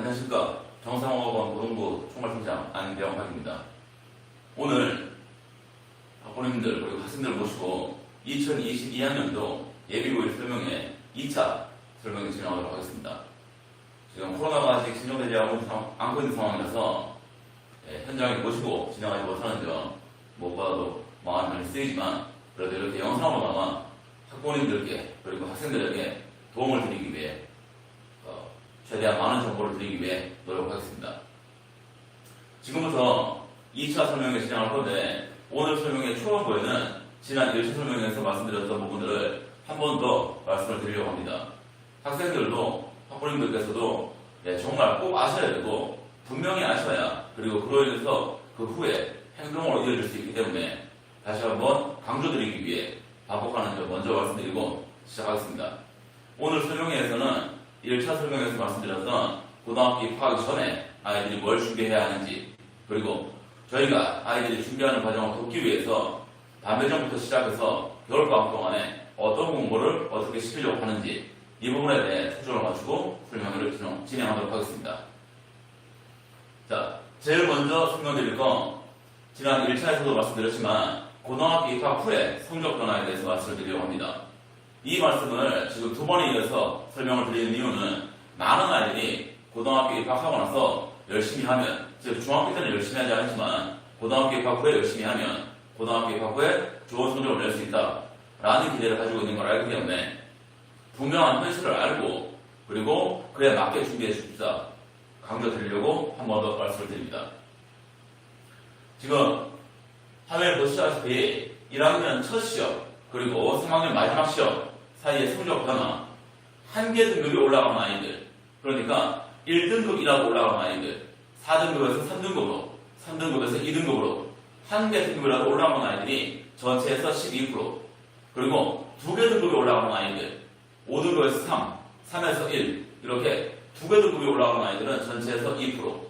안녕하십니까. 정상학원 고등부 총괄팀장 안병학입니다. 오늘 학부모님들 그리고 학생들을 모시고 2022학년도 예비고일 설명회 2차 설명회 진행하도록 하겠습니다. 지금 코로나가 아직 진정되지 않고 있는 상황이라서 현장에 모시고 진행하지 못하는 점 무엇보다도 마음이 많이 쓰이지만 그래도 이렇게 영상으로나마 학부모님들께 그리고 학생들에게 도움을 드리기 위해 최대한 많은 정보를 드리기 위해 노력하겠습니다. 지금부터 2차 설명회 진행할 건데 오늘 설명회 초반부에는 지난 1차 설명회에서 말씀드렸던 부분들을 한 번 더 말씀을 드리려고 합니다. 학생들도 학부모님들께서도 정말 꼭 아셔야 되고 분명히 아셔야 그리고 그로 인해서 그 후에 행동으로 이어질 수 있기 때문에 다시 한번 강조드리기 위해 반복하는 점 먼저 말씀드리고 시작하겠습니다. 오늘 설명회에서는 1차 설명에서 말씀드렸던 고등학교 입학하기 전에 아이들이 뭘 준비해야 하는지 그리고 저희가 아이들이 준비하는 과정을 돕기 위해서 반배정부터 시작해서 겨울방학 동안에 어떤 공부를 어떻게 시키려고 하는지 이 부분에 대해 초점을 맞추고 설명을 진행하도록 하겠습니다. 자, 제일 먼저 설명드릴 건 지난 1차에서도 말씀드렸지만 고등학교 입학 후에 성적 변화에 대해서 말씀을 드리려고 합니다. 이 말씀을 지금 두 번에 이어서 설명을 드리는 이유는 많은 아이들이 고등학교 입학하고 나서 열심히 하면, 즉 중학교 때는 열심히 하지 않지만 고등학교 입학 후에 열심히 하면 고등학교 입학 후에 좋은 성적을 낼 수 있다라는 기대를 가지고 있는 걸 알기 때문에 분명한 현실을 알고 그리고 그에 맞게 준비해 줍시다 강조드리려고 한 번 더 말씀을 드립니다. 지금 화면에 보시다시피 1학년 첫 시험 그리고 3학년 마지막 시험 사이의 성적 변화 한 개 등급이 올라가는 아이들 그러니까 1등급이라고 올라가는 아이들 4등급에서 3등급으로 3등급에서 2등급으로 한 개 등급이라도 올라가는 아이들이 전체에서 12% 그리고 두 개 등급이 올라가는 아이들 5등급에서 3, 3에서 1 이렇게 두 개 등급이 올라가는 아이들은 전체에서 2%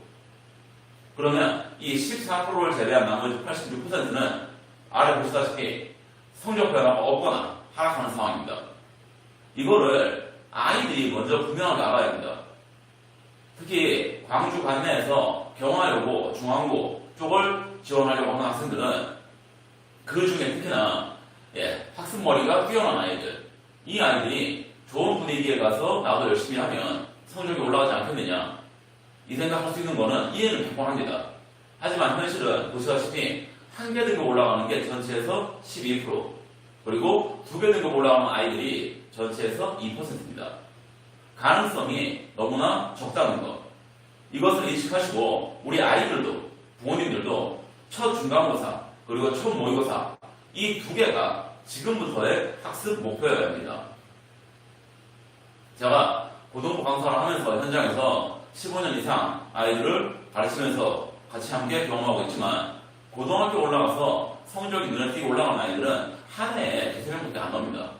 그러면 이 14%를 제외한 나머지 86%는 아래 보시다시피 성적 변화가 없거나 하락하는 상황입니다. 이거를 아이들이 먼저 분명하게 알아야 합니다. 특히 광주 관내에서 경화여고, 중앙고 쪽을 지원하려고 하는 학생들은 그 중에 특히나 학습머리가 뛰어난 아이들 이 아이들이 좋은 분위기에 가서 나도 열심히 하면 성적이 올라가지 않겠느냐 이 생각할 수 있는 거는 이해는 100번 합니다. 하지만 현실은 보시다시피 한 개 등급 올라가는 게 전체에서 12% 그리고 두 개 등급 올라가는 아이들이 전체에서 2%입니다. 가능성이 너무나 적다는 것. 이것을 인식하시고 우리 아이들도 부모님들도 첫 중간고사 그리고 첫 모의고사 이 두 개가 지금부터의 학습 목표여야 합니다. 제가 고등부 강사를 하면서 현장에서 15년 이상 아이들을 가르치면서 같이 함께 경험하고 있지만 고등학교 올라가서 성적이 눈에 띄게 올라가는 아이들은 한 해에 2~3명밖에 안 나옵니다.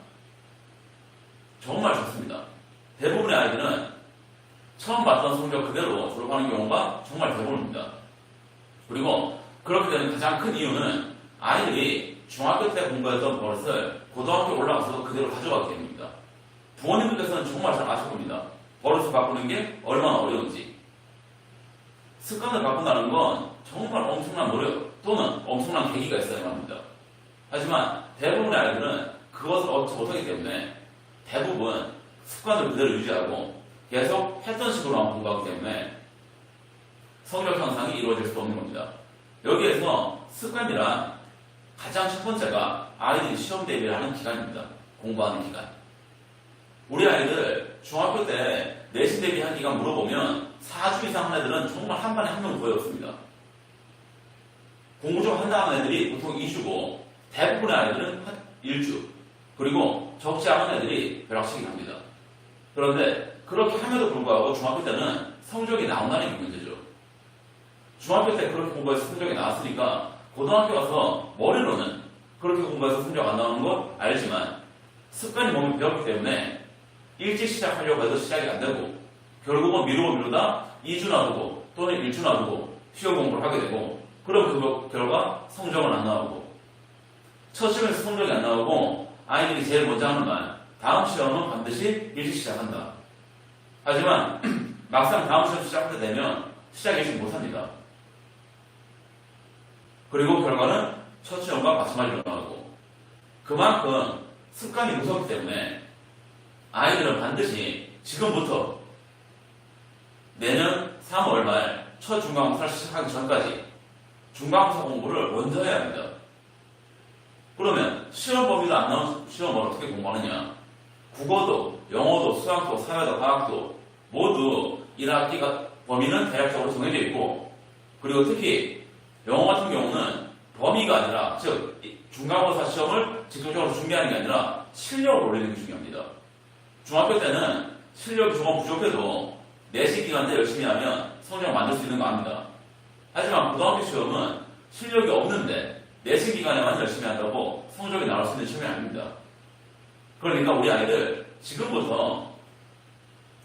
정말 좋습니다. 대부분의 아이들은 처음 봤던 성적 그대로 졸업하는 경우가 정말 대부분입니다. 그리고 그렇게 되는 가장 큰 이유는 아이들이 중학교 때 공부했던 버릇을 고등학교 올라가서도 그대로 가져가기 때문입니다. 부모님들께서는 정말 잘 아실 겁니다. 버릇을 바꾸는 게 얼마나 어려운지. 습관을 바꾼다는 건 정말 엄청난 노력 또는 엄청난 계기가 있어야만 합니다. 하지만 대부분의 아이들은 그것을 얻지 못하기 때문에 대부분 습관을 그대로 유지하고 계속 했던 식으로만 공부하기 때문에 성적 향상이 이루어질 수 없는 겁니다. 여기에서 습관이란 가장 첫 번째가 아이들이 시험 대비를 하는 기간입니다. 공부하는 기간. 우리 아이들 중학교 때 내신 대비한 기간 물어보면 4주 이상 한 애들은 정말 한 반에 한 명 거의 없습니다. 공부 좀 한다는 애들이 보통 2주고 대부분의 아이들은 한 1주 그리고 적지 않은 애들이 벼락치기 합니다. 그런데 그렇게 함에도 불구하고 중학교 때는 성적이 나온다는 게 문제죠. 중학교 때 그렇게 공부해서 성적이 나왔으니까 고등학교 와서 머리로는 그렇게 공부해서 성적 안 나오는 거 알지만 습관이 몸에 배웠기 때문에 일찍 시작하려고 해도 시작이 안 되고 결국은 미루다 2주 놔두고 또는 1주 놔두고 시험 공부를 하게 되고 그럼 그 결과 성적은 안 나오고 첫 시험에서 성적이 안 나오고 아이들이 제일 먼저 하는 말 다음 시험은 반드시 일찍 시작한다. 하지만 막상 다음 시험 시작할 때 되면 시작 일찍 못합니다. 그리고 결과는 첫 시험과 마찬가지로 나오고, 그만큼 습관이 무섭기 때문에 아이들은 반드시 지금부터 내년 3월 말 첫 중간고사를 시작하기 전까지 중간고사 공부를 먼저 해야 합니다. 그러면 시험 범위도 안 나온 시험을 어떻게 공부하느냐? 국어도, 영어도, 수학도, 사회도, 과학도 모두 1학기가 범위는 대략적으로 정해져 있고, 그리고 특히 영어 같은 경우는 범위가 아니라, 즉 중간고사 시험을 직접적으로 준비하는 게 아니라 실력을 올리는 게 중요합니다. 중학교 때는 실력이 조금 부족해도 내신 기간 때 열심히 하면 성적을 만들 수 있는 거 압니다. 하지만 고등학교 시험은 실력이 없는데 내신 기간에만 열심히 한다고 성적이 나올 수 있는 시험이 아닙니다. 그러니까 우리 아이들 지금부터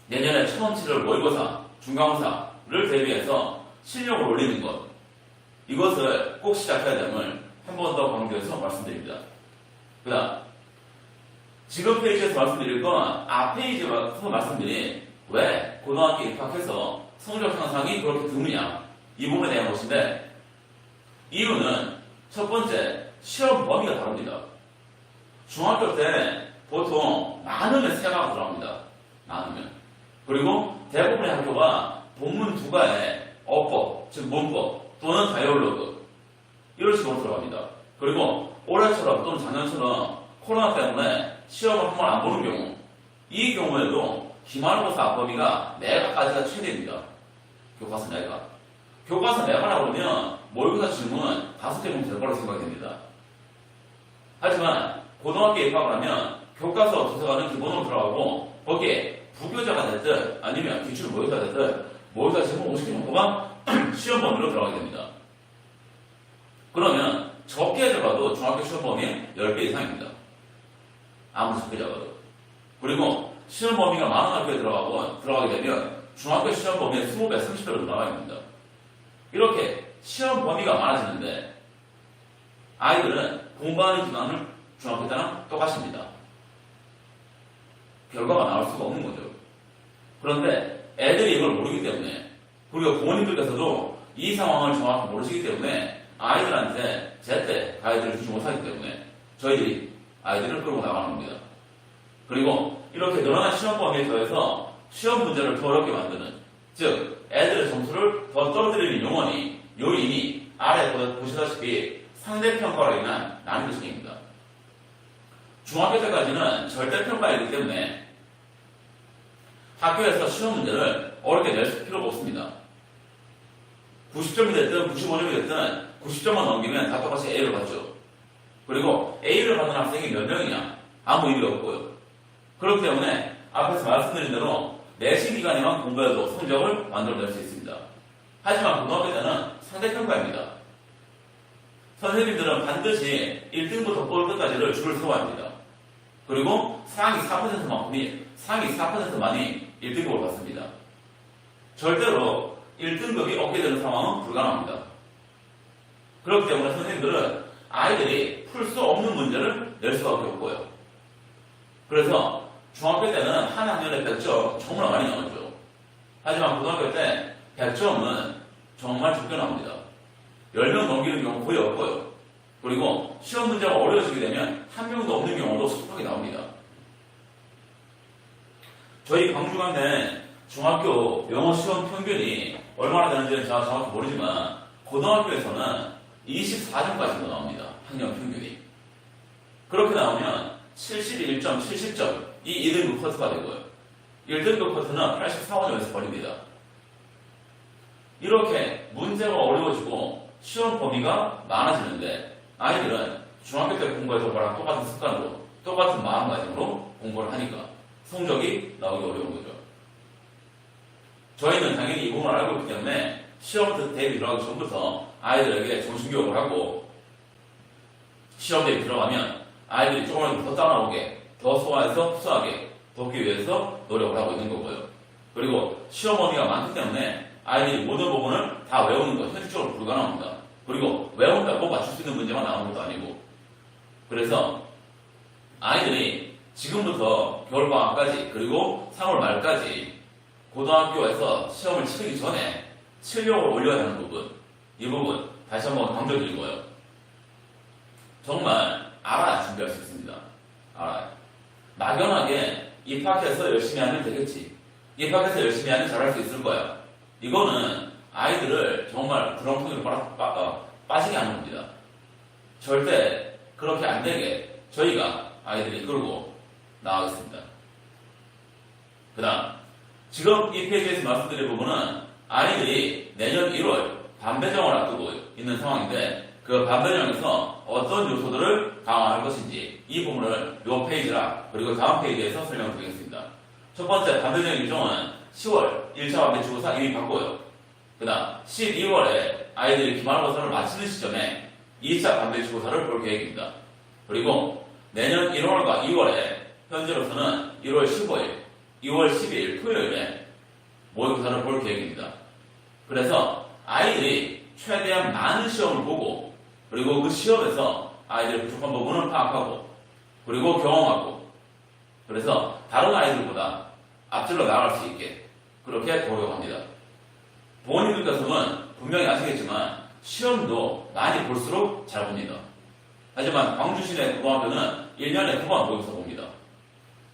내년에 처음 치를 모의고사, 중간고사를 대비해서 실력을 올리는 것, 이것을 꼭 시작해야 됨을 한 번 더 강조해서 말씀드립니다. 그 다음, 지금 페이지에서 말씀드릴 건 앞 페이지에서 말씀드린 왜 고등학교에 입학해서 성적 향상이 그렇게 드무냐, 이 부분에 대한 것인데, 이유는 첫 번째, 시험 범위가 다릅니다. 중학교 때 보통 많으면 3과가 들어갑니다. 많으면. 그리고 대부분의 학교가 본문 2과에 어법, 즉 문법 또는 다이얼로그 이런 식으로 들어갑니다. 그리고 올해처럼 또는 작년처럼 코로나 때문에 시험을 한 번 안 보는 경우, 이 경우에도 기말고사 범위가 4과까지가 최대입니다. 교과서 4과. 교과서 4과라고 그러면 모의고사 질문 5개 정도 될 거라고 생각이 됩니다. 하지만 고등학교에 입학을 하면 교과서 도서관은 기본으로 들어가고, 거기에 부교재가 됐든 아니면 기출 모의고사 됐든 모의고사 질문 50개 정도가 시험 범위로 들어가게 됩니다. 그러면 적게 들어가도 중학교 시험 범위의 10배 이상입니다. 아무리 적게 잡아도. 그리고 시험 범위가 많은 학교에 들어가게 되면 중학교 시험 범위의 20배, 30배로 들어가게 됩니다. 이렇게 시험 범위가 많아지는데 아이들은 공부하는 기간을 중학교 때랑 똑같습니다. 결과가 나올 수가 없는 거죠. 그런데 애들이 이걸 모르기 때문에, 그리고 부모님들께서도 이 상황을 정확히 모르시기 때문에 아이들한테 제때 가이드를 주지 못하기 때문에 저희들이 아이들을 끌고 나가는 겁니다. 그리고 이렇게 늘어난 시험 범위에 더해서 시험 문제를 더 어렵게 만드는, 즉 애들의 점수를 더 떨어뜨리는 요인이 아래 보시다시피 상대평가로 인한 난이도층입니다. 중학교 때까지는 절대평가이기 때문에 학교에서 시험 문제를 어렵게 낼 필요가 없습니다. 90점이 됐든 95점이 됐든 90점만 넘기면 다 똑같이 A를 받죠. 그리고 A를 받는 학생이 몇 명이냐? 아무 의미가 없고요. 그렇기 때문에 앞에서 말씀드린 대로 내신 기간에만 공부해도 성적을 만들어낼 수 있습니다. 하지만 고등학교 때는 상대평가입니다. 선생님들은 반드시 1등부터 꼴등까지를 줄을 세워야 합니다. 그리고 상위 4%만이 1등급을 받습니다. 절대로 1등급이 얻게 되는 상황은 불가능합니다. 그렇기 때문에 선생님들은 아이들이 풀 수 없는 문제를 낼 수밖에 없고요. 그래서 중학교 때는 한 학년에 100점 정말 많이 나오죠. 하지만 고등학교 때 100점은 정말 적게 나옵니다. 10명 넘기는 경우 거의 없고요. 그리고 시험 문제가 어려워지게 되면 한 명도 없는 경우도 수두룩하게 나옵니다. 저희 광주광대 중학교 영어 시험 평균이 얼마나 되는지는 제가 정확히 모르지만 고등학교에서는 24점까지도 나옵니다. 학년 평균이. 그렇게 나오면 71점, 70점 이 2등급 커트가 되고요. 1등급 커트는 84점에서 벌립니다. 이렇게 문제가 어려워지고 시험 범위가 많아지는데 아이들은 중학교 때 공부했던 거랑 똑같은 습관으로 똑같은 마음가짐으로 공부를 하니까 성적이 나오기 어려운 거죠. 저희는 당연히 이 부분을 알고 있기 때문에 시험 대비 들어가기 전부터 아이들에게 정신교육을 하고 시험 대비 들어가면 아이들이 조금이라도 더 따라오게, 더 소화해서 흡수하게 돕기 위해서 노력을 하고 있는 거고요. 그리고 시험 범위가 많기 때문에 아이들이 모든 부분을 다 외우는 것 현실적으로 불가능합니다. 그리고 외운다고 맞출 수 있는 문제만 나오는 것도 아니고. 그래서 아이들이 지금부터 겨울방학까지 그리고 3월 말까지 고등학교에서 시험을 치르기 전에 실력을 올려야 하는 부분, 이 부분 다시 한번 강조드리고요. 정말 알아야 준비할 수 있습니다. 알아야. 막연하게 입학해서 열심히 하면 되겠지. 입학해서 열심히 하면 잘할 수 있을 거야. 이거는 아이들을 정말 구렁텅이로 빠지게 하는 겁니다. 절대 그렇게 안 되게 저희가 아이들이 이끌고 나가겠습니다. 그 다음, 지금 이 페이지에서 말씀드린 부분은 아이들이 내년 1월 반배정을 앞두고 있는 상황인데 그 반배정에서 어떤 요소들을 강화할 것인지 이 부분을 이 페이지랑 그리고 다음 페이지에서 설명드리겠습니다. 첫 번째 반배정 일정은 10월 1차 반배치고사 이미 받고요. 그 다음 12월에 아이들이 기말고사를 마치는 시점에 2차 반배치고사를 볼 계획입니다. 그리고 내년 1월과 2월에 현재로서는 1월 15일, 2월 12일 토요일에 모의고사를 볼 계획입니다. 그래서 아이들이 최대한 많은 시험을 보고 그리고 그 시험에서 아이들의 부족한 부분을 파악하고 그리고 경험하고 그래서 다른 아이들보다 앞질러 나갈 수 있게 그렇게 도려합니다. 부모님들께서는 분명히 아시겠지만 시험도 많이 볼수록 잘 봅니다. 하지만 광주시내 고등학교는 1년에 2번 모의고사 봅니다.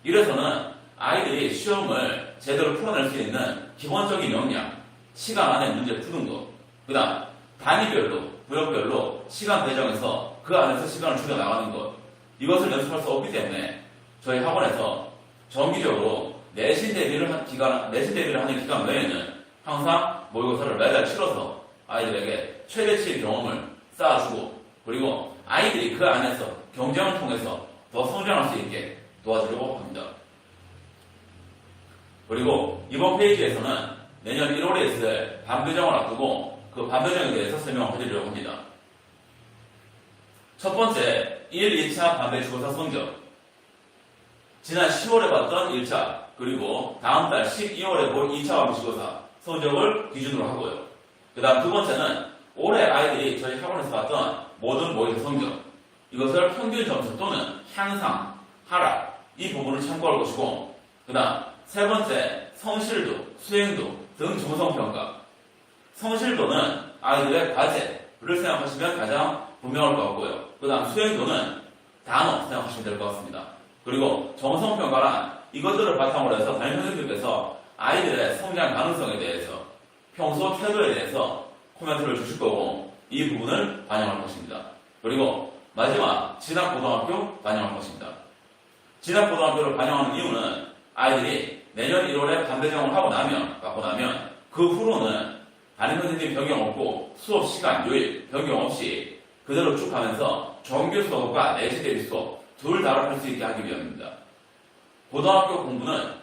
이래서는 아이들이 시험을 제대로 풀어낼 수 있는 기본적인 역량, 시간 안에 문제 푸는 것, 그 다음 단위별로, 구역별로 시간 배정해서 그 안에서 시간을 줄여 나가는 것, 이것을 연습할 수 없기 때문에 저희 학원에서 정기적으로 내신 대비를 하는 기간 외에는 항상 모의고사를 매달 치러서 아이들에게 최대치의 경험을 쌓아주고 그리고 아이들이 그 안에서 경쟁을 통해서 더 성장할 수 있게 도와주려고 합니다. 그리고 이번 페이지에서는 내년 1월에 있을 반배정을 앞두고 그 반배정에 대해서 설명을 해드리려고 합니다. 첫 번째, 1, 2차 반배치고사 성적. 지난 10월에 봤던 1차, 그리고 다음 달 12월에 볼 2차 반배치고사 성적을 기준으로 하고요. 그 다음 두 번째는 올해 아이들이 저희 학원에서 봤던 모든 모의고사 성적. 이것을 평균 점수 또는 향상, 하락, 이 부분을 참고할 것이고, 그 다음 세 번째, 성실도, 수행도 등 중성평가. 성실도는 아이들의 과제를 생각하시면 가장 분명할 것 같고요. 그 다음 수행도는 단어 생각하시면 될 것 같습니다. 그리고 정성평가란 이것들을 바탕으로 해서 담임 선생님들께서 아이들의 성장 가능성에 대해서 평소 태도에 대해서 코멘트를 주실 거고 이 부분을 반영할 것입니다. 그리고 마지막 진학고등학교 반영할 것입니다. 진학고등학교를 반영하는 이유는 아이들이 내년 1월에 반배정을 받고 나면 그 후로는 담임 선생님 변경 없고 수업 시간, 요일 변경 없이 그대로 쭉 가면서 정규 수업과 내신 대비 수업 둘 다를 할 수 있게 하기 위함입니다. 고등학교 공부는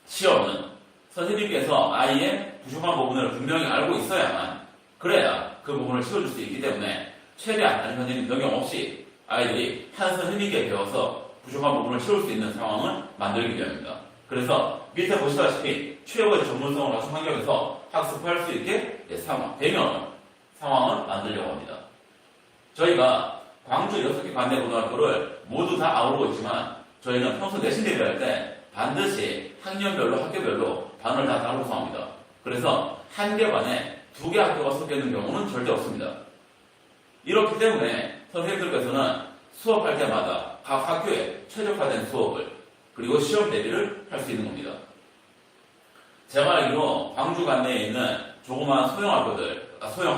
시험은 선생님께서 아이의 부족한 부분을 분명히 알고 있어야만 그래야 그 부분을 채워줄 수 있기 때문에 최대한 담임 선생님 변경 없이 아이들이 한 선생님께 배워서 부족한 부분을 채울 수 있는 상황을 만들기 위함입니다. 그래서 밑에 보시다시피 최고의 전문성을 갖춘 환경에서 학습할 수 있게 대면 상황을 만들려고 합니다. 저희가 광주 6개 관내 고등학교를 모두 다 아우르고 있지만 저희는 평소 내신 대비할 때 반드시 학년별로 학교별로 반을 다 따로 구성합니다. 그래서 한 개 반에 2개 학교가 섞여 있는 경우는 절대 없습니다. 이렇기 때문에 선생님들께서는 수업할 때마다 각 학교에 최적화된 수업을 그리고 시험 대비를 할 수 있는 겁니다. 제가 알기로 광주 관내에 있는 조그마한 소형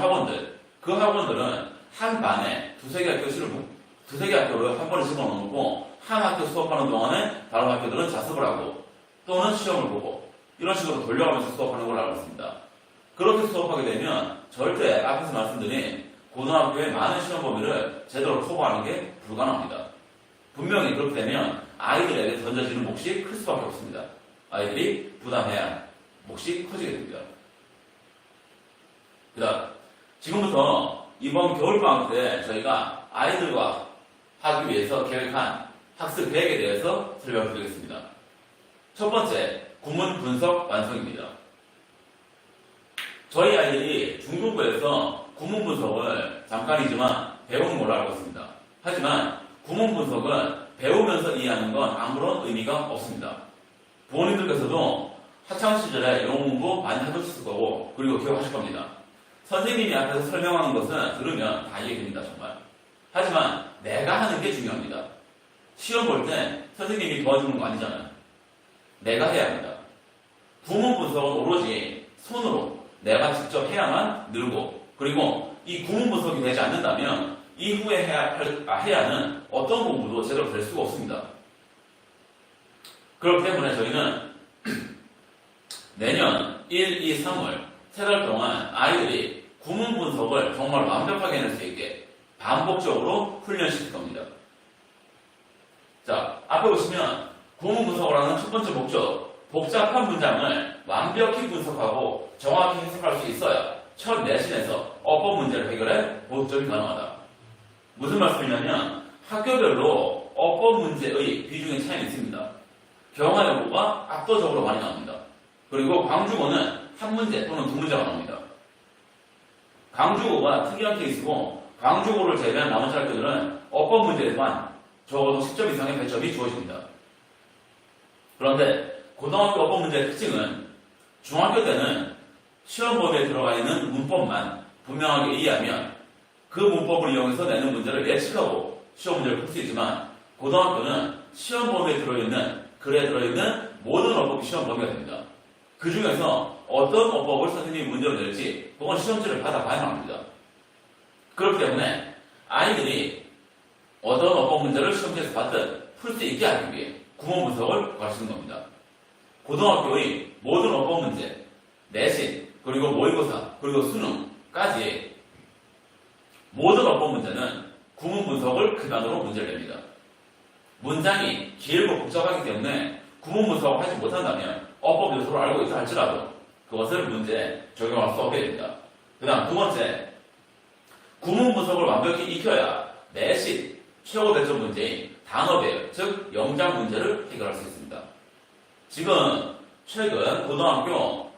학원들, 그 학원들은 한 반에 두세 개 학교를 한 번에 집어넣고 한 학교 수업하는 동안에 다른 학교들은 자습을 하고 또는 시험을 보고 이런 식으로 돌려가면서 수업하는 걸로 알고 있습니다. 그렇게 수업하게 되면 절대 앞에서 말씀드린 고등학교의 많은 시험 범위를 제대로 커버하는 게 불가능합니다. 분명히 그렇게 되면 아이들에게 던져지는 몫이 클 수밖에 없습니다. 아이들이 부담해야 할 몫이 커지게 됩니다. 그 다음 지금부터 이번 겨울방학 때 저희가 아이들과 하기 위해서 계획한 학습 계획에 대해서 설명드리겠습니다. 첫 번째, 구문 분석 완성입니다. 저희 아이들이 중등부에서 구문 분석을 잠깐이지만 배우는 걸로 알고 있습니다. 하지만 구문 분석은 배우면서 이해하는 건 아무런 의미가 없습니다. 부모님들께서도 학창시절에 영어 공부 많이 해보셨을 거고, 그리고 기억하실 겁니다. 선생님이 앞에서 설명하는 것은 들으면 다 이해됩니다, 정말. 하지만 내가 하는 게 중요합니다. 시험 볼 때 선생님이 도와주는 거 아니잖아요. 내가 해야 합니다. 구문 분석은 오로지 손으로 내가 직접 해야만 늘고, 그리고 이 구문 분석이 되지 않는다면 이후에 해야 하는 어떤 공부도 제대로 될 수가 없습니다. 그렇기 때문에 저희는 내년 1, 2, 3월 3달 동안 아이들이 구문 분석을 정말 완벽하게 해낼 수 있게 반복적으로 훈련시킬 겁니다. 자, 앞에 보시면 구문 분석을 하는 첫 번째 목적, 복잡한 문장을 완벽히 분석하고 정확히 해석할 수 있어야 첫 내신에서 어법 문제를 해결해 보득점이 가능하다. 무슨 말씀이냐면 학교별로 어법 문제의 비중의 차이는 있습니다. 경화여고가 압도적으로 많이 나옵니다. 그리고 광주고는 한 문제 또는 두 문제가 나옵니다. 광주고가 특이한 케이스고, 광주고를 제외한 나머지 학교들은 어법 문제에만 적어도 10점 이상의 배점이 주어집니다. 그런데 고등학교 어법 문제의 특징은 중학교 때는 시험 범위에 들어가 있는 문법만 분명하게 이해하면 그 문법을 이용해서 내는 문제를 예측하고 시험 문제를 풀 수 있지만, 고등학교는 시험 범위에 들어있는 글에 들어있는 모든 어법이 시험 범위가 됩니다. 그 중에서 어떤 어법을 선생님이 문제로 낼지 그건 시험지를 받아봐야 합니다. 그렇기 때문에 아이들이 어떤 어법 문제를 시험지에서 받든 풀 수 있게 하기 위해 구문 분석을 가르치는 겁니다. 고등학교의 모든 어법 문제, 내신, 그리고 모의고사, 그리고 수능까지 모든 어법 문제는 구문 분석을 기반으로 문제를 냅니다. 문장이 길고 복잡하기 때문에 구문 분석을 하지 못한다면 어법 요소를 알고 있다 할지라도 그것을 문제에 적용할 수 없게 됩니다. 그 다음 두 번째, 구문 분석을 완벽히 익혀야 내신 최고 배점 문제인 단어 배열, 즉 영장 문제를 해결할 수 있습니다. 지금 최근 고등학교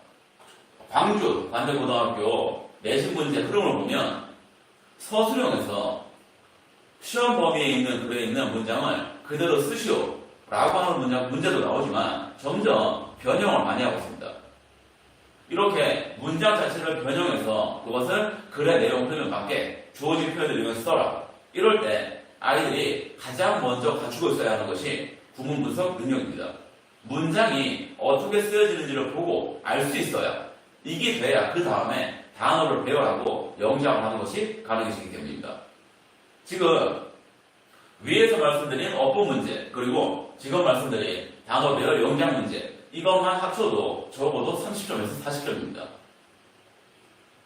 광주 관대고등학교 내신 문제 흐름을 보면 서술형에서 시험 범위에 있는 글에 있는 문장을 그대로 쓰시오 라고 하는 문제도 나오지만 점점 변형을 많이 하고 있습니다. 이렇게 문장 자체를 변형해서 그것을 글의 내용 흐름에 맞게 주어진 표현을 이용해서 써라. 이럴 때 아이들이 가장 먼저 갖추고 있어야 하는 것이 구문 분석 능력입니다. 문장이 어떻게 쓰여지는지를 보고 알 수 있어야, 이게 돼야 그 다음에 단어를 배열하고 영작을 하는 것이 가능해지기 때문입니다. 지금 위에서 말씀드린 어법 문제, 그리고 지금 말씀드린 단어 배열 영작 문제, 이것만 합쳐도 적어도 30점에서 40점입니다.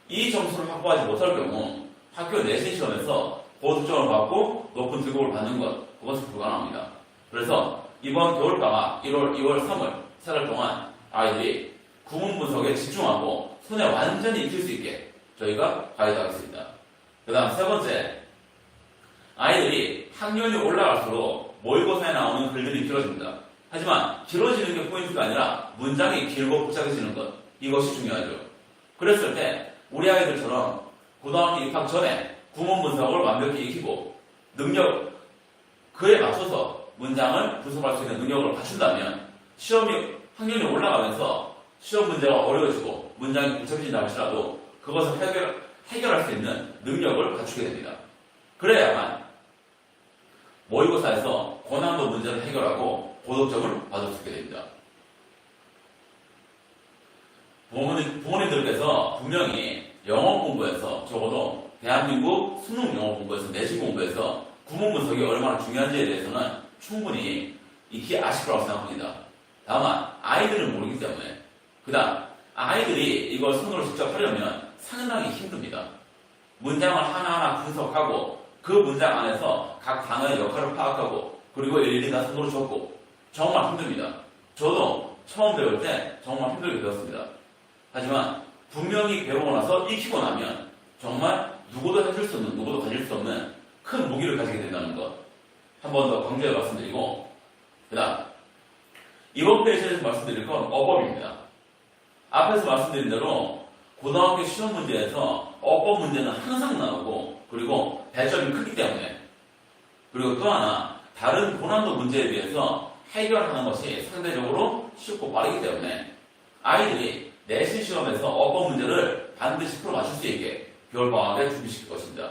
이 점수를 확보하지 못할 경우 학교 내신 시험에서 보득점을 받고 높은 등급을 받는 것, 그것은 불가능합니다. 그래서 이번 겨울방학 1월, 2월, 3월 3달 동안 아이들이 구문 분석에 집중하고 손에 완전히 익힐 수 있게 저희가 가이드하겠습니다. 그 다음 세 번째, 아이들이 학년이 올라갈수록 모의고사에 나오는 글들이 길어집니다. 하지만 길어지는 게 포인트가 아니라 문장이 길고 복잡해지는 것, 이것이 중요하죠. 그랬을 때 우리 아이들처럼 고등학교 입학 전에 구문 분석을 완벽히 익히고 그에 맞춰서 문장을 분석할 수 있는 능력을 갖춘다면 학년이 올라가면서 시험 문제가 어려워지고 문장이 복잡해진다 할지라도 그것을 해결할 수 있는 능력을 갖추게 됩니다. 그래야만 모의고사에서 고난도 문제를 해결하고 고득점을 받을 수 있게 됩니다. 부모님들께서 분명히 영어 공부에서, 적어도 대한민국 수능 영어 공부에서, 내신 공부에서 구문 분석이 얼마나 중요한지에 대해서는 충분히 익히 아실 거라고 생각합니다. 다만 아이들은 모르기 때문에, 그 다음 아이들이 이걸 손으로 직접 하려면 상당히 힘듭니다. 문장을 하나하나 분석하고 그 문장 안에서 각 단어의 역할을 파악하고 그리고 일일이 다 손으로 적고 정말 힘듭니다. 저도 처음 배울 때 정말 힘들게 배웠습니다. 하지만 분명히 배우고 나서 익히고 나면 정말 누구도 해줄 수 없는, 누구도 가질 수 없는 큰 무기를 가지게 된다는 것 한 번 더 강조해 말씀드리고, 그 다음 이번 페이지에서 말씀드릴 건 어법입니다. 앞에서 말씀드린 대로 고등학교 시험 문제에서 어법 문제는 항상 나오고 그리고 배점이 크기 때문에, 그리고 또 하나 다른 고난도 문제에 비해서 해결하는 것이 상대적으로 쉽고 빠르기 때문에 아이들이 내신 시험에서 어법 문제를 반드시 풀어 맞출 수 있게 겨울방학에 준비시킬 것입니다.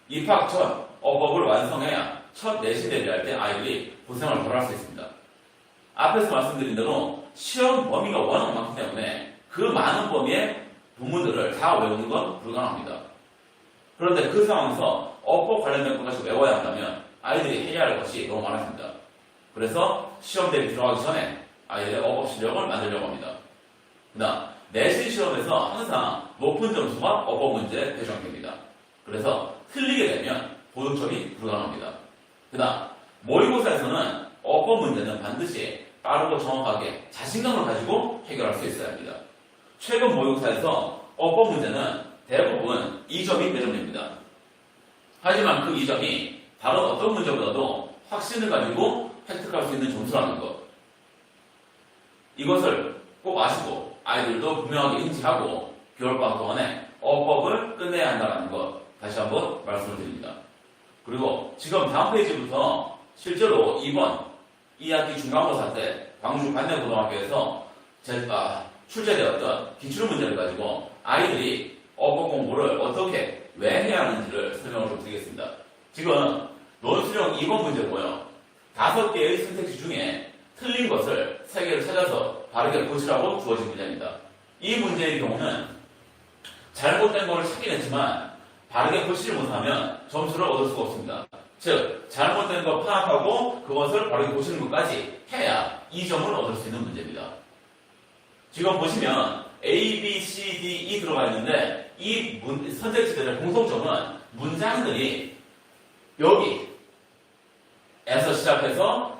입학 전 어법을 완성해야 첫 내신 대비할 때 아이들이 고생을 덜 할 수 있습니다. 앞에서 말씀드린 대로 시험 범위가 워낙 많기 때문에 그 많은 범위의 본문들을 다 외우는 건 불가능합니다. 그런데 그 상황에서 어법 관련된 것까지 외워야 한다면 아이들이 해야 할 것이 너무 많았습니다. 그래서 시험 대비 들어가기 전에 아이들의 어법 실력을 만들려고 합니다. 그 다음 내신 시험에서 항상 높은 점수가 어법 문제 배정됩니다. 그래서 틀리게 되면 보득점이 불가능합니다. 그 다음 모의고사에서는 어법 문제는 반드시 빠르고 정확하게 자신감을 가지고 해결할 수 있어야 합니다. 최근 모의고사에서 어법 문제는 대부분 2점이 배정됩니다. 하지만 그 2점이 다른 어떤 문제보다도 확신을 가지고 획득할 수 있는 점수라는 것. 이것을 꼭 아시고 아이들도 분명하게 인지하고 겨울방학 동안에 어법을 끝내야 한다는 것 다시 한번 말씀을 드립니다. 그리고 지금 다음 페이지부터 실제로 이번 2학기 중간고사 때 광주 관내고등학교에서 출제되었던 기출문제를 가지고 아이들이 어법 공부를 어떻게 왜 해야 하는지를 설명을 좀 드리겠습니다. 지금 논술형 2번 문제고요. 5개의 선택지 중에 틀린 것을 3개를 찾아서 바르게 고치라고 주어진 문제입니다. 이 문제의 경우는 잘못된 것을 찾긴 했지만 바르게 고치지 못하면 점수를 얻을 수가 없습니다. 즉 잘못된 것 파악하고 그것을 바르게 고치는 것까지 해야 2점을 얻을 수 있는 문제입니다. 지금 보시면 A, B, C, D, E 들어가 있는데 이 선택지들의 공통점은 문장들이 여기에서 시작해서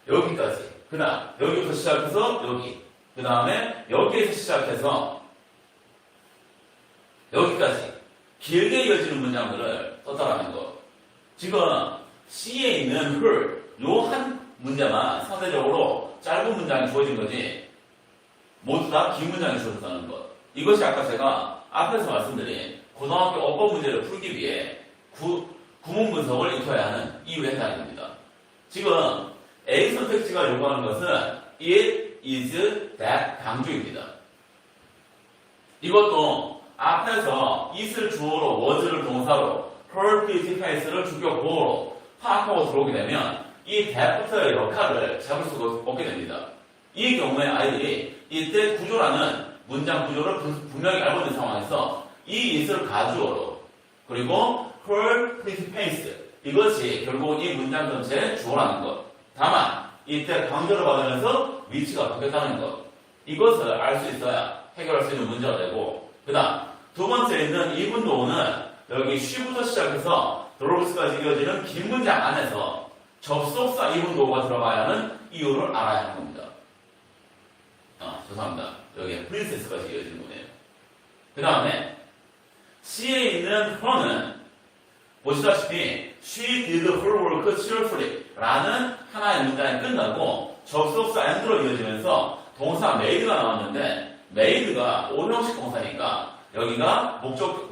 여기까지 그 다음 여기부터 시작해서 여기 그 다음에 여기에서 시작해서 여기까지 길게 이어지는 문장들을 썼다라는 것. 지금 C에 있는 her 요 한 문제만 상대적으로 짧은 문장이 주어진 거지 모두 다 긴 문장이 주어졌다는 것. 이것이 아까 제가 앞에서 말씀드린 고등학교 어법 문제를 풀기 위해 구문 분석을 익혀야 하는 이유에 해당이 됩니다. 지금 A 선택지가 요구하는 것은 it, is, that 강조입니다. 이것도 앞에서 it을 주어로, was를 동사로, her, pretty face를 주격 보어로 파악하고 들어오게 되면 이 that부터의 역할을 잡을 수가 없게 됩니다. 이 경우에 아이들이 이때 구조라는 문장 구조를 분명히 알고 있는 상황에서 이 it을 가주어로 그리고 her, pretty face 이것이 결국은 이 문장 전체의 주어라는 것. 다만 이때 강조를 받으면서 위치가 바뀌었다는 것. 이것을 알 수 있어야 해결할 수 있는 문제가 되고 그 다음 두 번째 있는 이분도어는 여기 she부터 시작해서 dropps까지 이어지는 긴 문장 안에서 접속사 이분도어가 들어가야 하는 이유를 알아야 하는 겁니다. 죄송합니다. 여기에 princess까지 이어지는 거네요. 그 다음에 C에 있는 her는 보시다시피 she did her work cheerfully 라는 하나의 문장이 끝나고 접속사 and로 이어지면서 동사 made가 나왔는데 made가 오형식 동사니까 여기가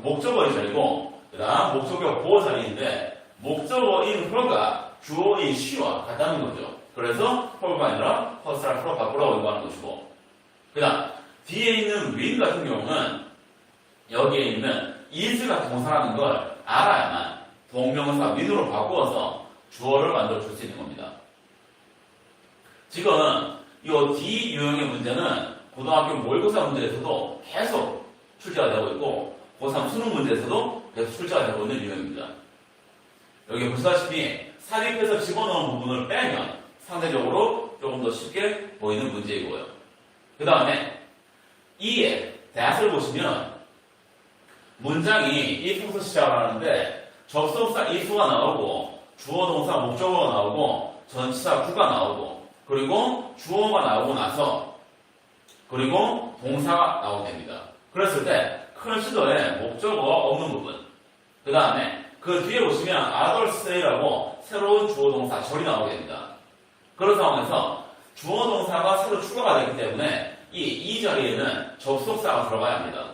목적어의 자리고 그 다음 목적어 보호 자리인데 목적어인 her가 주어인 she와 같다는 거죠. 그래서 her가 아니라 her랑 her로 바꾸라고 요구하는 것이고 그 다음 뒤에 있는 win 같은 경우는 여기에 있는 is가 동사라는 걸 알아야만 동명사 win으로 바꾸어서 주어를 만들어 줄 수 있는 겁니다. 지금 이 D 유형의 문제는 고등학교 모의고사 문제에서도 계속 출제가 되고 있고 고3 수능 문제에서도 계속 출제가 되고 있는 유형입니다. 여기 보시다시피 삽입해서 집어넣은 부분을 빼면 상대적으로 조금 더 쉽게 보이는 문제이고요. 그 다음에 E의 that을 보시면 문장이 if부터 시작하는데 접속사 if가 나오고 주어 동사 목적어가 나오고 전치사 구가 나오고 그리고 주어가 나오고 나서 그리고 동사가 나오게 됩니다. 그랬을 때 큰 시도에 목적어가 없는 부분 그 다음에 그 뒤에 보시면 others say라고 새로운 주어 동사 절이 나오게 됩니다. 그런 상황에서 주어 동사가 새로 추가가 되기 때문에 이 자리에는 접속사가 들어가야 합니다.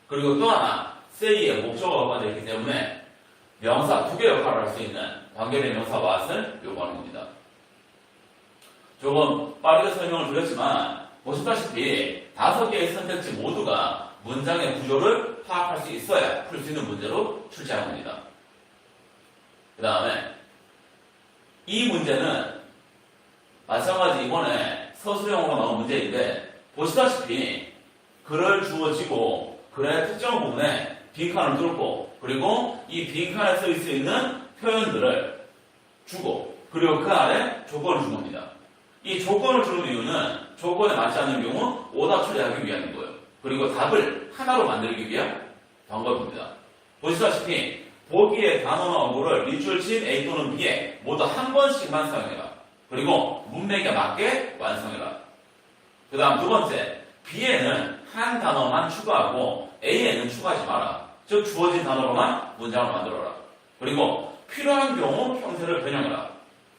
그리고 또 하나 say의 목적어가 되기 때문에 명사 두 개 역할을 할 수 있는 관계대명사 what을 요구하는 겁니다. 조금 빠르게 설명을 드렸지만 보시다시피 5개의 선택지 모두가 문장의 구조를 파악할 수 있어야 풀 수 있는 문제로 출제한 겁니다. 그 다음에 이 문제는 마찬가지 이번에 서술형으로 나온 문제인데 보시다시피 글을 주어지고 글의 특정 부분에 빈칸을 뚫고 그리고 이 빈칸에 쓸 수 있는 표현들을 주고 그리고 그 아래 조건을 준 겁니다. 이 조건을 주는 이유는 조건에 맞지 않는 경우 오답 처리하기 위한 거예요. 그리고 답을 하나로 만들기 위한 방법입니다. 보시다시피 보기의 단어나 어구를 밑줄 친 A 또는 B에 모두 한 번씩만 사용해라. 그리고 문맥에 맞게 완성해라. 그 다음 두 번째, B에는 한 단어만 추가하고 A에는 추가하지 마라. 즉 주어진 단어로만 문장을 만들어라. 그리고 필요한 경우 형태를 변형해라.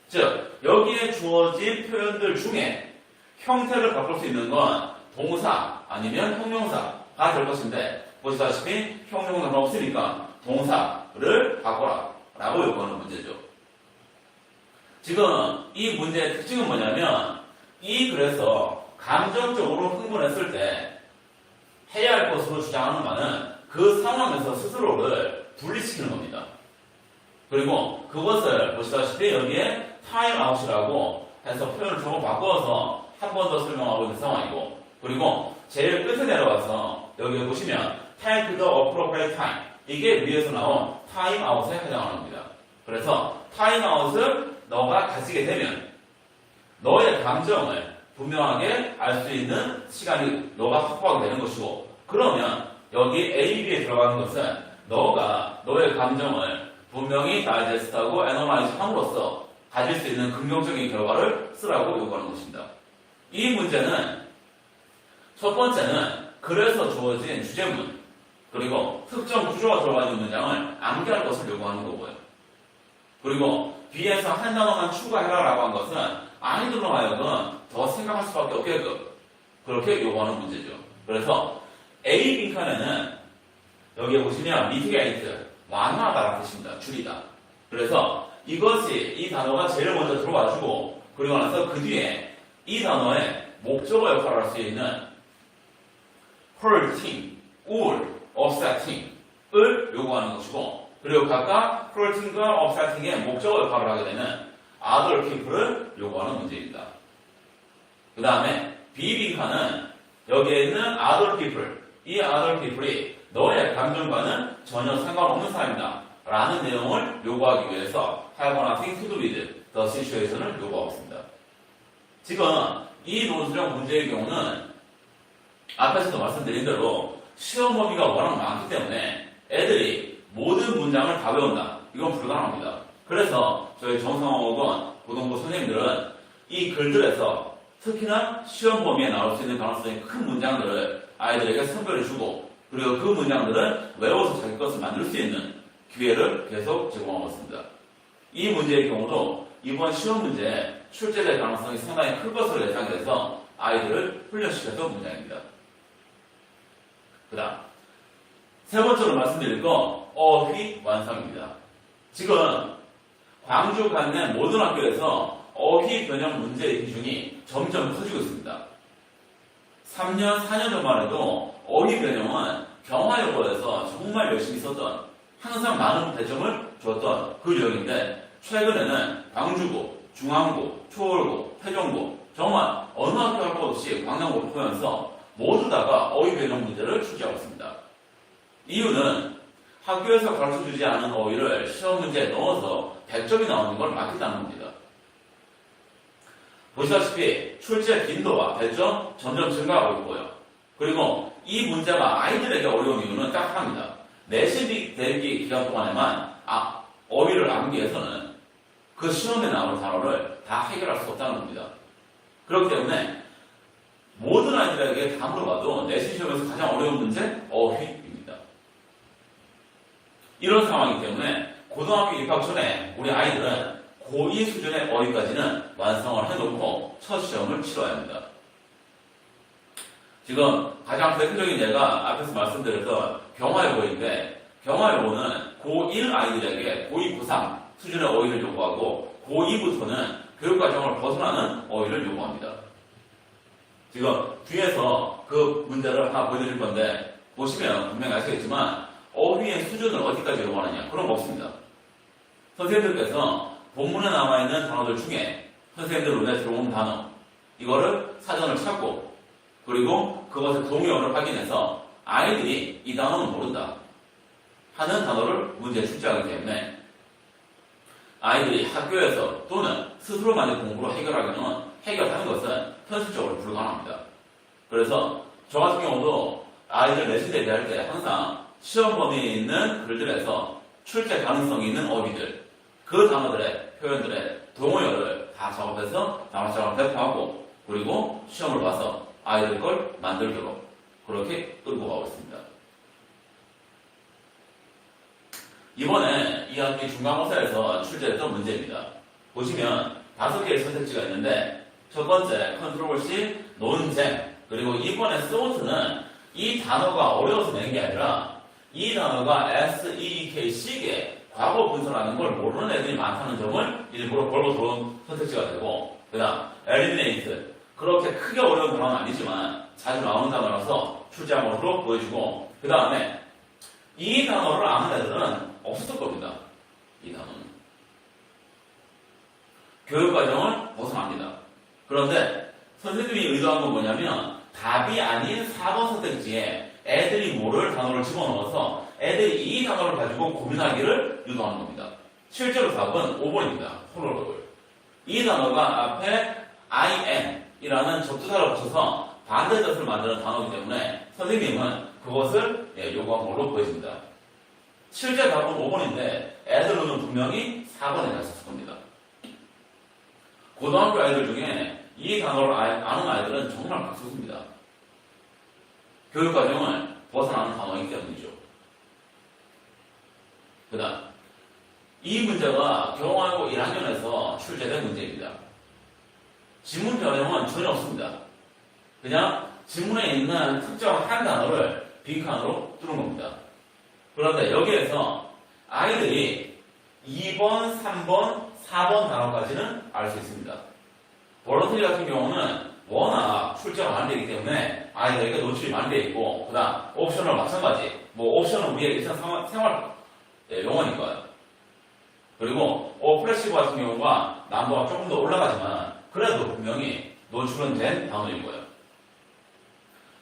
즉 여기에 주어진 표현들 중에 형태를 바꿀 수 있는 건 동사 아니면 형용사가 될 것인데 보시다시피 형용사가 없으니까 동사를 바꿔라 라고 요구하는 문제죠. 지금 이 문제의 특징은 뭐냐면 이 글에서 감정적으로 흥분했을 때 해야 할 것으로 주장하는 바는 그 상황에서 스스로를 분리시키는 겁니다. 그리고 그것을 보시다시피 여기에 타임아웃이라고 해서 표현을 조금 바꿔서 한 번 더 설명하고 있는 상황이고 그리고 제일 끝에 내려가서 여기 보시면 take the appropriate time 이게 위에서 나온 타임아웃에 해당하는 겁니다. 그래서 타임아웃을 너가 가지게 되면 너의 감정을 분명하게 알 수 있는 시간이 너가 확보하게 되는 것이고 그러면 여기 A, B에 들어가는 것은 너가 너의 감정을 분명히 다이제스트하고 애너라이즈 함으로써 가질 수 있는 긍정적인 결과를 쓰라고 요구하는 것입니다. 이 문제는 첫 번째는 글에서 주어진 주제문 그리고 특정 구조가 들어가 있는 문장을 암기할 것을 요구하는 거고요. 그리고 B에서 한 단어만 추가해라라고 한 것은 아이들로 하여금 더 생각할 수밖에 없게끔 그렇게 요구하는 문제죠. 그래서 A 빈칸에는 여기에 보시면 미티게이트 완화하다라는 뜻입니다. 줄이다. 그래서 이것이 이 단어가 제일 먼저 들어와주고 그리고 나서 그 뒤에 이 단어의 목적어 역할을 할 수 있는 hurting, or upsetting을 요구하는 것이고 그리고 각각 hurting과 upsetting의 목적어 역할을 하게 되는 other people를 요구하는 문제입니다. 그 다음에 B 빈칸은 여기에 있는 other people 이 other people이 너의 감정과는 전혀 상관없는 사람이다 라는 내용을 요구하기 위해서 have nothing to do with the situation을 요구하고 있습니다. 지금 이 논술형 문제의 경우는 앞에서도 말씀드린 대로 시험 범위가 워낙 많기 때문에 애들이 모든 문장을 다 외운다. 이건 불가능합니다. 그래서 저희 정성학원 고등부 선생님들은 이 글들에서 특히나 시험 범위에 나올 수 있는 가능성이 큰 문장들을 아이들에게 선별해주고 그리고 그 문장들은 외워서 자기 것을 만들 수 있는 기회를 계속 제공하고 있습니다. 이 문제의 경우도 이번 시험 문제에 출제될 가능성이 상당히 클 것으로 예상돼서 아이들을 훈련시켰던 문장입니다. 그 다음 세 번째로 말씀드릴 거 어휘 완성입니다. 지금 광주 관내 모든 학교에서 어휘 변형 문제의 비중이 점점 커지고 있습니다. 3년, 4년 전만 해도 어휘 변형은 경화여고에서 정말 열심히 썼던 항상 많은 배점을 줬던 그 유형인데 최근에는 광주고, 중앙고, 초월고, 태종고 정말 어느 학교 할 것 없이 광명고를 보면서 모두 다가 어휘 변형 문제를 출제하고 있습니다. 이유는 학교에서 가르쳐주지 않은 어휘를 시험 문제에 넣어서 100점이 나오는 걸 막겠다는 겁니다. 보시다시피 출제 빈도와 배점 점점 증가하고 있고요. 그리고 이 문제가 아이들에게 어려운 이유는 딱 하나입니다. 내신 대기 기간 동안에만 어휘를 암기해서는 그 시험에 나오는 단어를 다 해결할 수 없다는 겁니다. 그렇기 때문에 모든 아이들에게 다 물어봐도 내신 시험에서 가장 어려운 문제 어휘입니다. 이런 상황이기 때문에 고등학교 입학 전에 우리 아이들은 고2 수준의 어휘까지는 완성을 해놓고 첫 시험을 치러야 합니다. 지금 가장 대표적인 예가 앞에서 말씀드렸던 경화여고인데 경화여고는 고1 아이들에게 고2, 고3 수준의 어휘를 요구하고 고2부터는 교육과정을 벗어나는 어휘를 요구합니다. 지금 뒤에서 그 문제를 하나 보여드릴 건데 보시면 분명히 아시겠지만 어휘의 수준을 어디까지 요구하느냐 그런 거 없습니다. 선생님들께서 본문에 남아있는 단어들 중에 선생님들 눈에 들어오는 단어 이거를 사전을 찾고 그리고 그것의 동의어를 확인해서 아이들이 이 단어는 모른다 하는 단어를 문제에 출제하기 때문에 아이들이 학교에서 또는 스스로만의 공부로 해결하는 것은 현실적으로 불가능합니다. 그래서 저 같은 경우도 아이들 내신 대비할 때 항상 시험 범위에 있는 글들에서 출제 가능성이 있는 어휘들 그 단어들의 표현들의 동의어를 다 작업해서 단어장을 배포하고 그리고 시험을 봐서 아이들 걸 만들도록 그렇게 끌고 가고 있습니다. 이번에 2학기 중간고사에서 출제했던 문제입니다. 보시면 5개의 선택지가 있는데 첫 번째 컨트롤C, 논쟁 그리고 2번의 소트는 이 단어가 어려워서 낸 게 아니라 이 단어가 SEEK, 시계 과거 분사라는 걸 모르는 애들이 많다는 점을 일부러 걸고 들어온 선택지가 되고 그 다음 eliminate 그렇게 크게 어려운 단어는 아니지만 자주 나오는 단어라서 출제한 것으로 보여주고 그 다음에 이 단어를 아는 애들은 없었을 겁니다. 이 단어는 교육과정을 벗어납니다. 그런데 선생님이 의도한 건 뭐냐면 답이 아닌 4번 선택지에 애들이 모를 단어를 집어넣어서 애들이 이 단어를 가지고 고민하기를 유도하는 겁니다. 실제로 답은 5번입니다. 홀로로글. 이 단어가 앞에 IN이라는 접두사를 붙여서 반대뜻을 만드는 단어이기 때문에 선생님은 그것을 요구한 걸로 보여집니다. 실제 답은 5번인데 애들은 분명히 4번에 갔었을 겁니다. 고등학교 아이들 중에 이 단어를 아는 아이들은 정말 극소수입니다. 교육과정을 벗어나는 단어이기 때문이죠. 그 다음 이 문제가 경영학고 1학년에서 출제된 문제입니다. 지문 변형은 전혀 없습니다. 그냥 지문에 있는 특정 한 단어를 빈칸으로 뚫은 겁니다. 그런데 여기에서 아이들이 2번, 3번, 4번 단어까지는 알 수 있습니다. 버러트리 같은 경우는 워낙 출제가 많이 되기 때문에 아이들에게 노출이 많이 되어 있고 그 다음 옵션은 마찬가지 옵션은 우리의 일상 생활 용어니까요. 그리고 플래시브 같은 경우가 난도가 조금 더 올라가지만 그래도 분명히 노출은 된 단어인 거예요.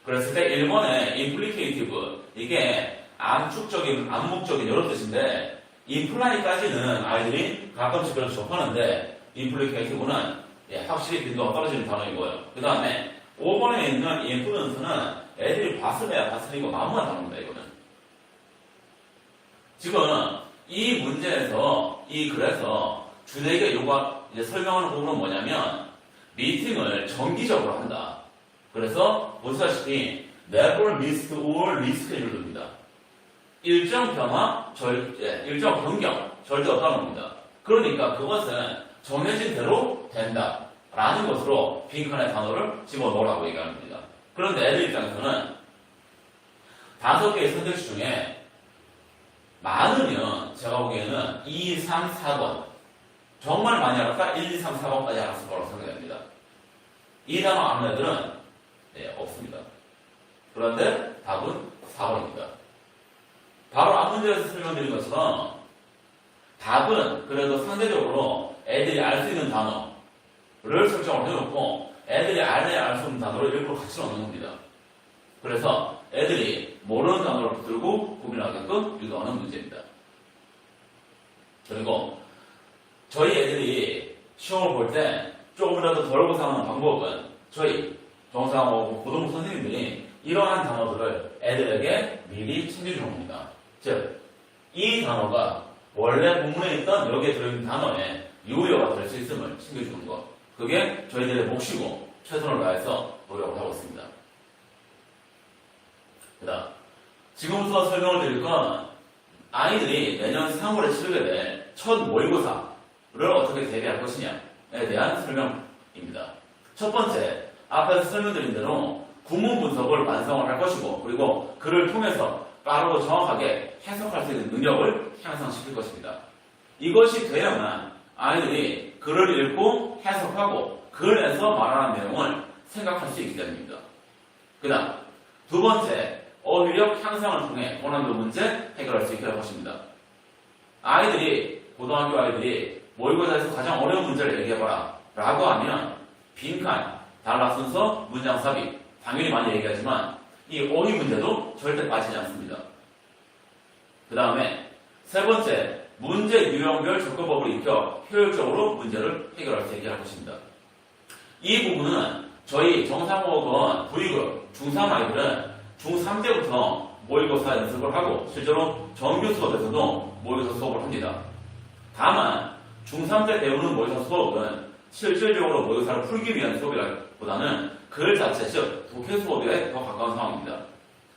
그랬을 때 1번의 implicative 이게 암묵적인 여러 뜻인데 impli까지는 아이들이 가끔씩 그래서 접하는데 implicative는 확실히 빈도가 떨어지는 단어인 거예요. 그 다음에 5번에 있는 influence는 애들이 봤으면 이거 마무한 단어입니다. 이거는 지금 이 문제에서 이 글에서 주되게 설명하는 부분은 뭐냐면 미팅을 정기적으로 한다. 그래서 보시다시피 never miss or reschedule입니다. 일정 변화, 일정 변경 절대 없다는 겁니다. 그러니까 그것은 정해진 대로 된다 라는 것으로 빈칸의 단어를 집어넣으라고 얘기하는 겁니다. 그런데 애들 입장에서는 5개의 선택지 중에 많으면 제가 보기에는 2, 3, 4번 정말 많이 알았다 1, 2, 3, 4번까지 알았을 거라고 생각됩니다. 이 단어 아는 애들은 없습니다. 그런데 답은 4번입니다. 바로 앞 문제에서 설명드린 것처럼 답은 그래도 상대적으로 애들이 알 수 있는 단어를 설정을 해놓고 애들이 알 수 있는 단어를 일부러 같이 넣는 겁니다. 그래서 애들이 모르는 단어를 붙들고 고민하게끔 유도하는 문제입니다. 그리고 저희 애들이 시험을 볼 때 조금이라도 덜 고생하는 방법은 저희 정상하고 고등부 선생님들이 이러한 단어들을 애들에게 미리 챙겨주는 겁니다. 즉, 이 단어가 원래 본문에 있던 여기에 들어있는 단어에 유효가 될 수 있음을 챙겨주는 것. 그게 저희들의 몫이고 최선을 다해서 노력을 하고 있습니다. 그 다음, 지금부터 설명을 드릴 건 아이들이 내년 3월에 치르게 될 첫 모의고사를 어떻게 대비할 것이냐에 대한 설명입니다. 첫 번째, 앞에서 설명드린 대로 구문 분석을 완성을 할 것이고 그리고 그를 통해서 빠르고 정확하게 해석할 수 있는 능력을 향상시킬 것입니다. 이것이 돼야만 아이들이 글을 읽고 해석하고 그래서 말하는 내용을 생각할 수 있기 때문입니다. 그 다음 두 번째, 어휘력 향상을 통해 고난도 문제 해결할 수 있게 할 것입니다. 고등학교 아이들이 모의고사에서 가장 어려운 문제를 얘기해봐라 라고 하면 빈칸, 단락 순서, 문장 삽입 당연히 많이 얘기하지만 이 어휘 문제도 절대 빠지지 않습니다. 그 다음에 세 번째, 문제 유형별 접근법을 익혀 효율적으로 문제를 해결할 수 있게 할 것입니다. 이 부분은 저희 정상호학원 V그룹 중3 아이들은 중3 때부터 모의고사 연습을 하고 실제로 정규 수업에서도 모의고사 수업을 합니다. 다만 중3 때 배우는 모의고사 수업은 실질적으로 모의고사를 풀기 위한 수업이라기보다는 글 자체, 즉 독해 수업에 더 가까운 상황입니다.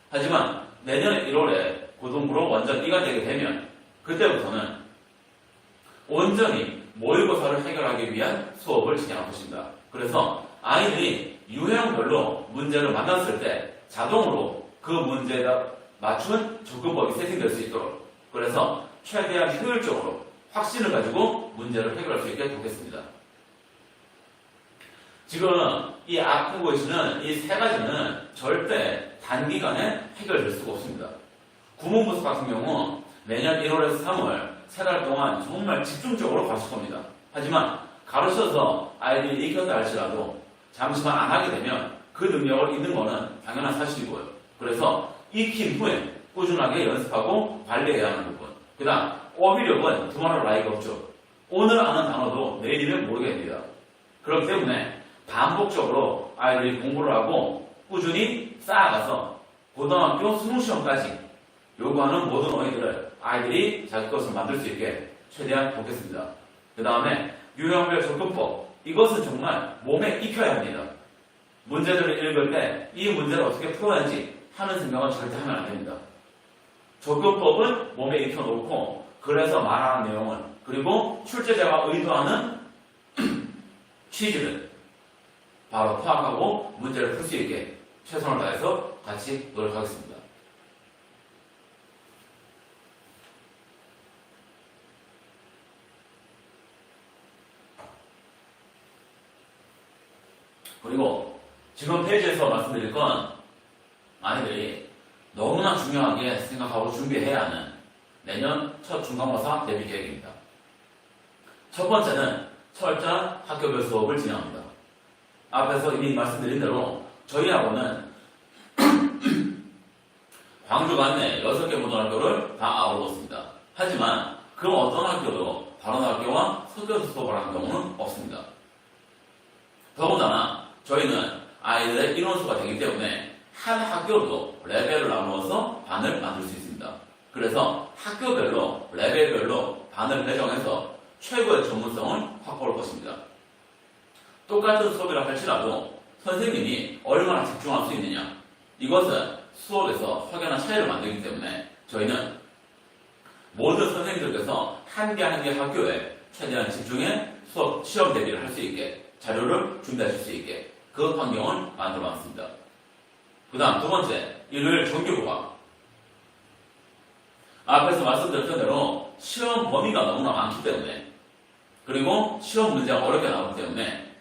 하지만 내년 1월에 고등부로 완전 이관되게 되면 그때부터는 온전히 모의고사를 해결하기 위한 수업을 진행할 것입니다. 그래서 아이들이 유형별로 문제를 만났을 때 자동으로 그 문제에다 맞춘 접근법이 세팅될 수 있도록, 그래서 최대한 효율적으로 확신을 가지고 문제를 해결할 수 있게 돕겠습니다. 지금 이 앞에 보이시는 이 세 가지는 절대 단기간에 해결될 수가 없습니다. 구문부수 같은 경우 매년 1월에서 3월 세 달 동안 정말 집중적으로 가르칠 겁니다. 하지만 가르쳐서 아이들이 익혔다 할지라도 잠시만 안 하게 되면 그 능력을 잃는 거는 당연한 사실이고요. 그래서 익힌 후에 꾸준하게 연습하고 관리해야 하는 부분. 그 다음 어휘력은 두말할 나위가 없죠. 오늘 아는 단어도 내일이면 모르겠습니다. 그렇기 때문에 반복적으로 아이들이 공부를 하고 꾸준히 쌓아가서 고등학교 수능시험까지 요구하는 모든 어휘들을 아이들이 자기 것을 만들 수 있게 최대한 돕겠습니다. 그 다음에 유형별 접근법, 이것은 정말 몸에 익혀야 합니다. 문제들을 읽을 때 이 문제를 어떻게 풀어야지 하는 생각은 절대 하면 안 됩니다. 접근법은 몸에 익혀놓고 그래서 말하는 내용은, 그리고 출제자가 의도하는 취지를 바로 파악하고 문제를 풀 수 있게 최선을 다해서 같이 노력하겠습니다. 그리고 지금 페이지에서 말씀드릴 건 아이들이 너무나 중요하게 생각하고 준비해야 하는 내년 첫 중간고사 대비 계획입니다. 첫 번째는 철저한 학교별 수업을 진행합니다. 앞에서 이미 말씀드린 대로 저희 학원은 광주 관내 6개 고등학교를 다 아우르었습니다. 하지만 그 어떤 학교도 다른 학교와 섞여서 수업을 하는 경우는 없습니다. 더군다나 저희는 아이들의 인원수가 되기 때문에 한 학교도 레벨을 나누어서 반을 만들 수 있습니다. 그래서 학교별로 레벨별로 반을 배정해서 최고의 전문성을 확보할 것입니다. 똑같은 수업이라 할지라도 선생님이 얼마나 집중할 수 있느냐, 이것은 수업에서 확연한 차이를 만들기 때문에 저희는 모든 선생님들께서 한 개 한 개 학교에 최대한 집중해 수업 시험 대비를 할 수 있게 자료를 준비하실 수 있게 그 환경을 만들어 놨습니다. 그 다음 두 번째, 일요일 정규고학. 앞에서 말씀드렸던 대로 시험 범위가 너무나 많기 때문에, 그리고 시험 문제가 어렵게 나오기 때문에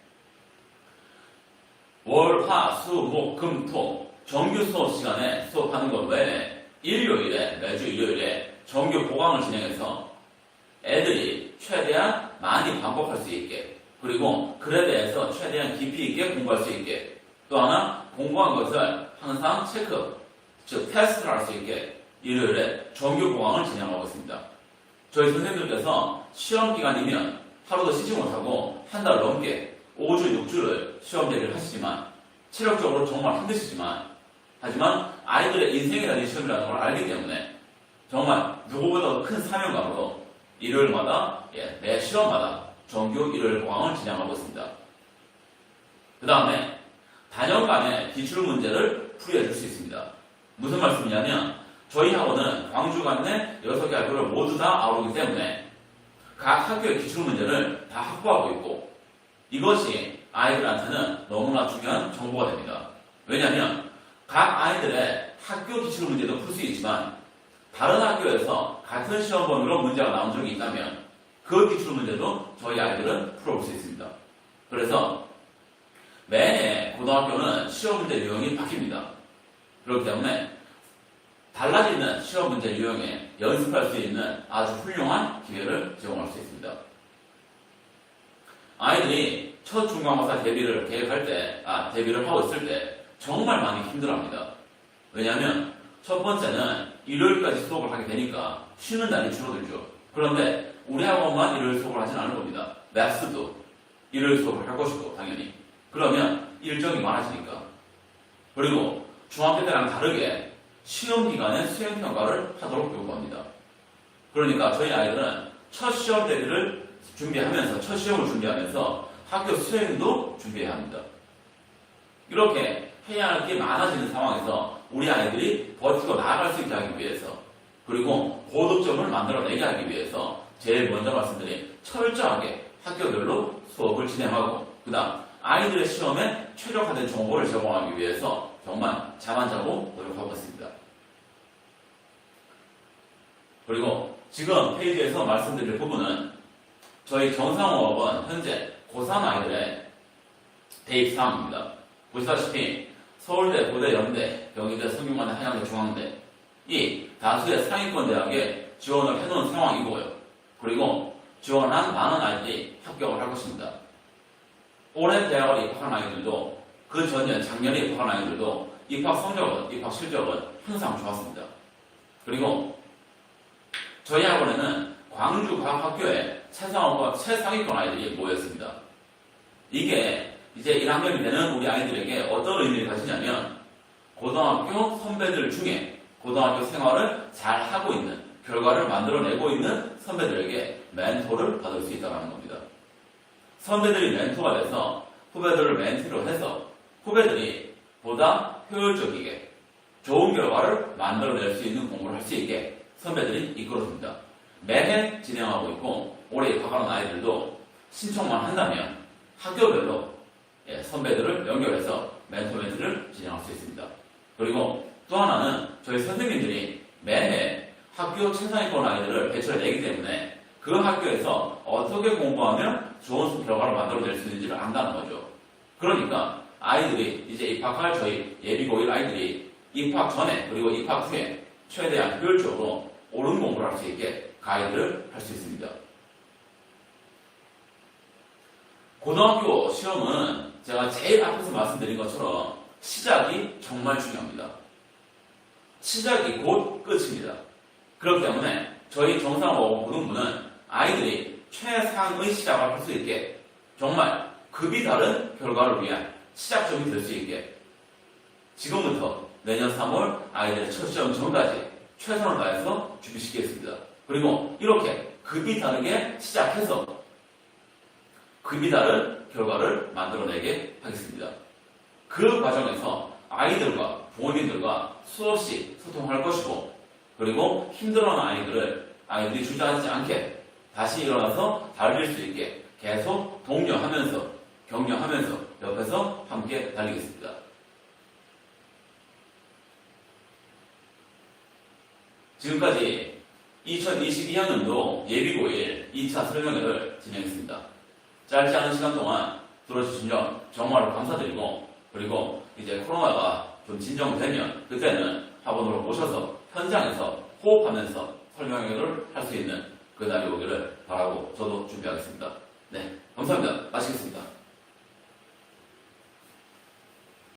월, 화, 수, 목, 금, 토 정규 수업 시간에 수업하는 것 외에 일요일에, 매주 일요일에 정규 보강을 진행해서 애들이 최대한 많이 반복할 수 있게, 그리고 글에 대해서 최대한 깊이 있게 공부할 수 있게, 또 하나 공부한 것을 항상 체크, 즉 테스트를 할 수 있게 일요일에 정규 보강을 진행하고 있습니다. 저희 선생님들께서 시험 기간이면 하루도 쉬지 못하고 한 달 넘게 5주, 6주를 시험 대비를 하시지만 체력적으로 정말 힘드시지만, 하지만 아이들의 인생이라는 시험이라는 걸 알기 때문에 정말 누구보다 큰 사명감으로 일요일마다, 매 시험마다 정규 일요일 보강을 진행하고 있습니다. 그 다음에 단연간의 기출문제를 풀이해 줄 수 있습니다. 무슨 말씀이냐면 저희 학원은 광주 관내 6개 학교를 모두 다 아우르기 때문에 각 학교의 기출문제를 다 확보하고 있고, 이것이 아이들한테는 너무나 중요한 정보가 됩니다. 왜냐하면 각 아이들의 학교 기출문제도 풀 수 있지만 다른 학교에서 같은 시험 범위로 문제가 나온 적이 있다면 그 기출문제도 저희 아이들은 풀어볼 수 있습니다. 그래서 매해 고등학교는 시험 문제 유형이 바뀝니다. 그렇기 때문에 달라지는 시험 문제 유형에 연습할 수 있는 아주 훌륭한 기회를 제공할 수 있습니다. 아이들이 첫 중간고사 대비를 계획할 때, 대비를 하고 있을 때 정말 많이 힘들어합니다. 왜냐하면 첫 번째는 일요일까지 수업을 하게 되니까 쉬는 날이 줄어들죠. 그런데 우리 학원만 일요일 수업을 하진 않을 겁니다. 매스도 일요일 수업을 할 것이고 당연히. 그러면 일정이 많아지니까. 그리고 중학교 때랑 다르게 시험 기간에 수행평가를 하도록 요구합니다. 그러니까 저희 아이들은 첫 시험 대비를 준비하면서, 첫 시험을 준비하면서 학교 수행도 준비해야 합니다. 이렇게 해야 할 게 많아지는 상황에서 우리 아이들이 버티고 나아갈 수 있게 하기 위해서, 그리고 고득점을 만들어내게 하기 위해서 제일 먼저 말씀드린 철저하게 학교별로 수업을 진행하고, 그 다음 아이들의 시험에 최적화된 정보를 제공하기 위해서 정말 잠 안 자고 노력하고 있습니다. 그리고 지금 페이지에서 말씀드릴 부분은 저희 정상호학원 현재 고3 아이들의 대입 사항입니다. 보시다시피 서울대, 고대, 연대, 경희대, 성균관대, 한양대, 중앙대 이 다수의 상위권 대학에 지원을 해놓은 상황이고요. 그리고 지원한 많은 아이들이 합격을 할 것입니다. 올해 대학을 입학한 아이들도 그 전년, 작년에 입학한 아이들도 입학 성적은, 입학 실적은 항상 좋았습니다. 그리고 저희 학원에는 광주과학학교에 최상위권 아이들이 모였습니다. 이게 이제 1학년이 되는 우리 아이들에게 어떤 의미를 가지냐면 고등학교 선배들 중에 고등학교 생활을 잘 하고 있는, 결과를 만들어내고 있는 선배들에게 멘토를 받을 수 있다는 겁니다. 선배들이 멘토가 돼서 후배들을 멘티로 해서 후배들이 보다 효율적이게 좋은 결과를 만들어낼 수 있는 공부를 할 수 있게 선배들이 이끌어줍니다. 매해 진행하고 있고 올해 입학하는 아이들도 신청만 한다면 학교별로 선배들을 연결해서 멘토멘트를 진행할 수 있습니다. 그리고 또 하나는 저희 선생님들이 매해 학교 최상위권 아이들을 배출해 내기 때문에 그 학교에서 어떻게 공부하면 좋은 결과를 만들어낼 수 있는지를 안다는 거죠. 그러니까 아이들이 이제 입학할 저희 예비고1 아이들이 입학 전에 그리고 입학 후에 최대한 효율적으로 옳은 공부를 할 수 있게 가이드를 할 수 있습니다. 고등학교 시험은 제가 제일 앞에서 말씀드린 것처럼 시작이 정말 중요합니다. 시작이 곧 끝입니다. 그렇기 때문에 저희 정상호학원 고등부는 아이들이 최상의 시작을 할 수 있게 정말 급이 다른 결과를 위한 시작점이 될 수 있게 지금부터 내년 3월 아이들의 첫 시험 전까지 최선을 다해서 준비시키겠습니다. 그리고 이렇게 급이 다르게 시작해서 급이 다른 결과를 만들어내게 하겠습니다. 그 과정에서 아이들과 부모님들과 수없이 소통할 것이고, 그리고 힘들어하는 아이들이 주저하지 않게 다시 일어나서 달릴 수 있게 계속 독려하면서 격려하면서 옆에서 함께 달리겠습니다. 지금까지 2022학년도 예비고1 2차 설명회를 진행했습니다. 짧지 않은 시간 동안 들어주신 점 정말로 감사드리고, 그리고 이제 코로나가 좀 진정되면 그때는 학원으로 모셔서 현장에서 호흡하면서 설명회를 할 수 있는 그날이 오기를 바라고 저도 준비하겠습니다. 네, 감사합니다. 마치겠습니다.